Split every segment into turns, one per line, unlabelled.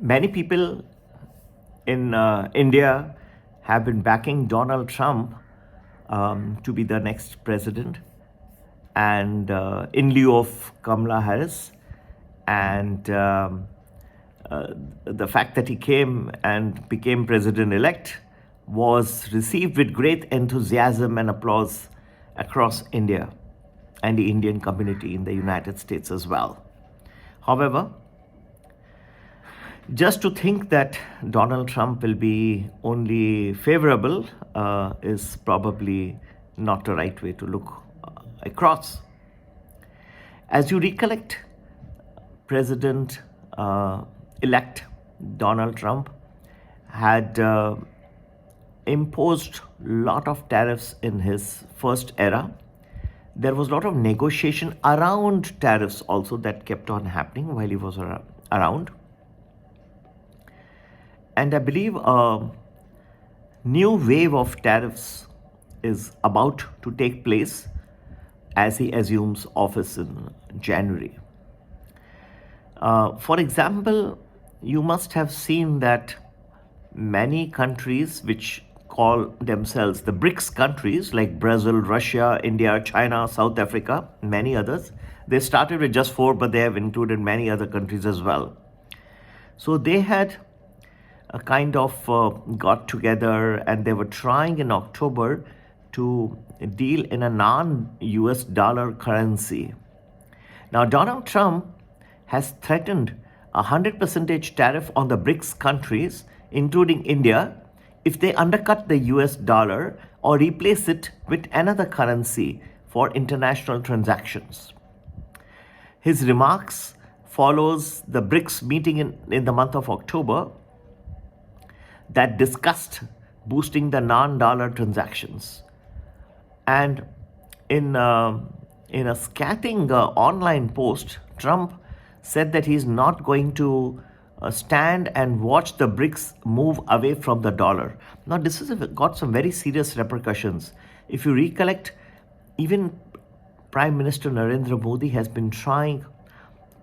Many people in India have been backing Donald Trump to be the next president, and in lieu of Kamala Harris. And the fact that he came and became president-elect was received with great enthusiasm and applause across India and the Indian community in the United States as well. However, just to think that Donald Trump will be only favorable is probably not the right way to look across. As you recollect, President-elect Donald Trump had imposed a lot of tariffs in his first era. There was a lot of negotiation around tariffs also that kept on happening while he was around. And I believe a new wave of tariffs is about to take place as he assumes office in January. For example, you must have seen that many countries which call themselves the BRICS countries like Brazil, Russia, India, China, South Africa, many others, they started with just 4, but they have included many other countries as well. So they had a kind of got together and they were trying in October to deal in a non-US dollar currency. Now, Donald Trump has threatened 100% tariff on the BRICS countries, including India, if they undercut the US dollar or replace it with another currency for international transactions. His remarks follows the BRICS meeting in the month of October that discussed boosting the non-dollar transactions. And in a scathing online post, Trump said that he's not going to stand and watch the BRICS move away from the dollar. Now, this has got some very serious repercussions. If you recollect, even Prime Minister Narendra Modi has been trying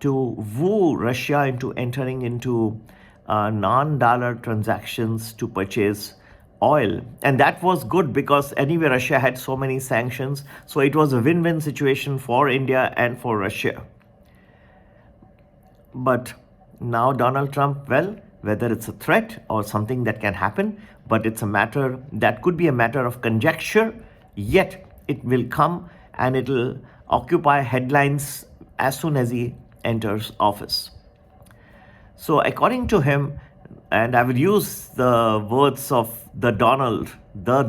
to woo Russia into entering into non-dollar transactions to purchase oil. And that was good because anyway, Russia had so many sanctions. So it was a win-win situation for India and for Russia. But now Donald Trump, well, whether it's a threat or something that can happen, but it's a matter that could be a matter of conjecture, yet it will come and it'll occupy headlines as soon as he enters office. So according to him, and I will use the words of the Donald, the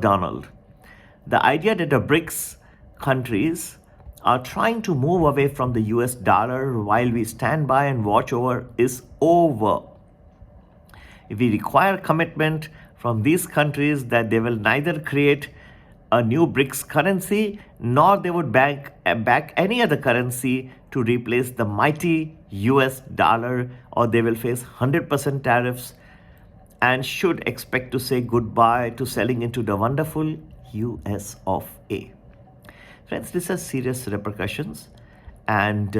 idea that the BRICS countries are trying to move away from the US dollar while we stand by and watch over is over. If we require commitment from these countries that they will neither create a new BRICS currency nor they would back any other currency to replace the mighty US dollar, or they will face 100% tariffs and should expect to say goodbye to selling into the wonderful US of A. Friends, this has serious repercussions, and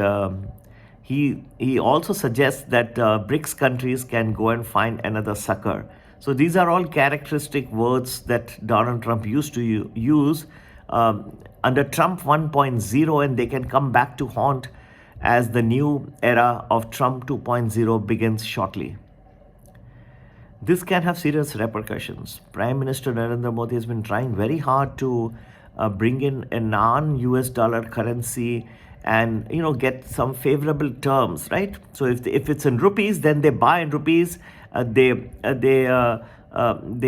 he also suggests that BRICS countries can go and find another sucker. So these are all characteristic words that Donald Trump used to use under Trump 1.0, and they can come back to haunt as the new era of Trump 2.0 begins shortly. This can have serious repercussions. Prime Minister Narendra Modi has been trying very hard to bring in a non-US dollar currency and get some favorable terms, right? So if it's in rupees, then they buy in rupees, they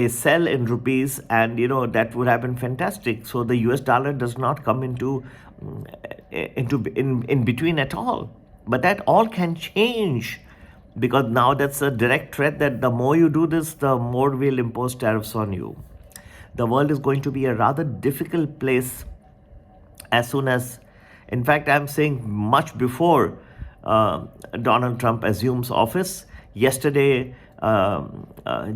sell in rupees, and that would have been fantastic. So the US dollar does not come in between at all. But that all can change, because now that's a direct threat that the more you do this, the more we'll impose tariffs on you. The world is going to be a rather difficult place as soon as, in fact, I'm saying much before Donald Trump assumes office. Yesterday,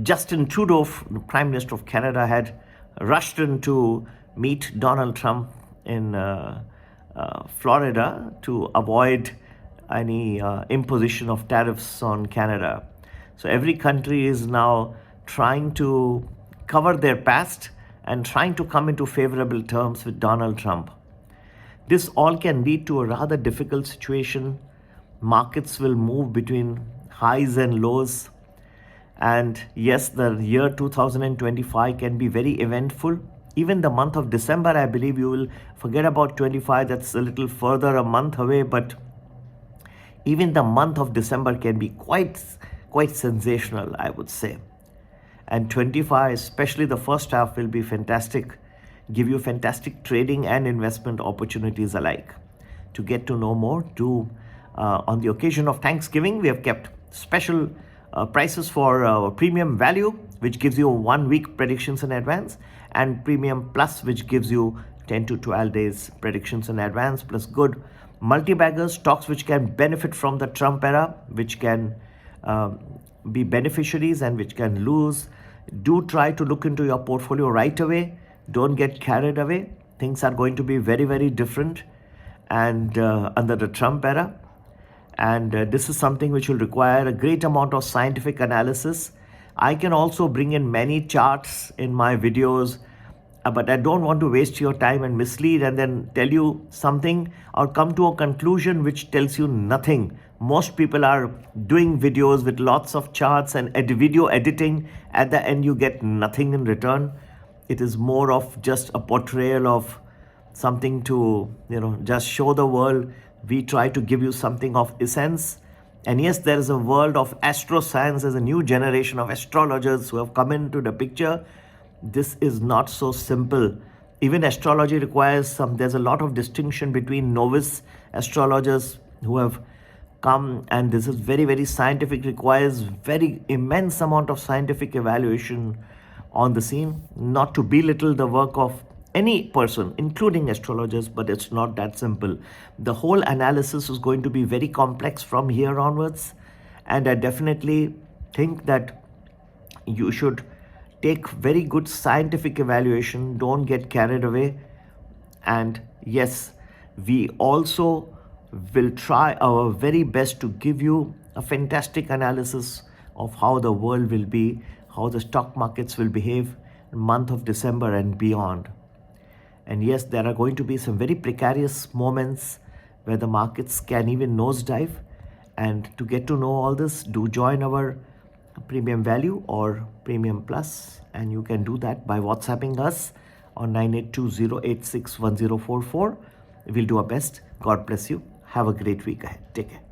Justin Trudeau, the Prime Minister of Canada, had rushed in to meet Donald Trump in Florida to avoid any imposition of tariffs on Canada. So every country is now trying to cover their past and trying to come into favorable terms with Donald Trump. This all can lead to a rather difficult situation. Markets will move between highs and lows. And yes, the year 2025 can be very eventful. Even the month of December, I believe you will forget about 25. That's a little further, a month away. But even the month of December can be quite sensational, I would say. And 25, especially the first half, will be fantastic, give you fantastic trading and investment opportunities alike. To get to know more, on the occasion of Thanksgiving, we have kept special prices for premium value, which gives you 1 week predictions in advance, and premium plus, which gives you 10 to 12 days predictions in advance, plus good multi-baggers, stocks which can benefit from the Trump era, which can be beneficiaries and which can lose. Do try to look into your portfolio right away. Don't get carried away. Things are going to be very, very different and under the Trump era. And this is something which will require a great amount of scientific analysis. I can also bring in many charts in my videos, but I don't want to waste your time and mislead and then tell you something or come to a conclusion which tells you nothing. Most people are doing videos with lots of charts and video editing. At the end, you get nothing in return. It is more of just a portrayal of something to, just show the world. We try to give you something of essence. And yes, there is a world of astroscience. There's a new generation of astrologers who have come into the picture. This is not so simple. Even astrology requires there's a lot of distinction between novice astrologers who have come, and this is very, very scientific, requires very immense amount of scientific evaluation on the scene. Not to belittle the work of any person, including astrologers, but it's not that simple. The whole analysis is going to be very complex from here onwards, and I definitely think that you should take very good scientific evaluation. Don't get carried away. And yes, we also will try our very best to give you a fantastic analysis of how the world will be, how the stock markets will behave in the month of December and beyond. And yes, there are going to be some very precarious moments where the markets can even nosedive. And to get to know all this, do join our premium value or premium plus, and you can do that by WhatsApping us on 9820861044. We'll do our best. God bless you. Have a great week ahead. Take care.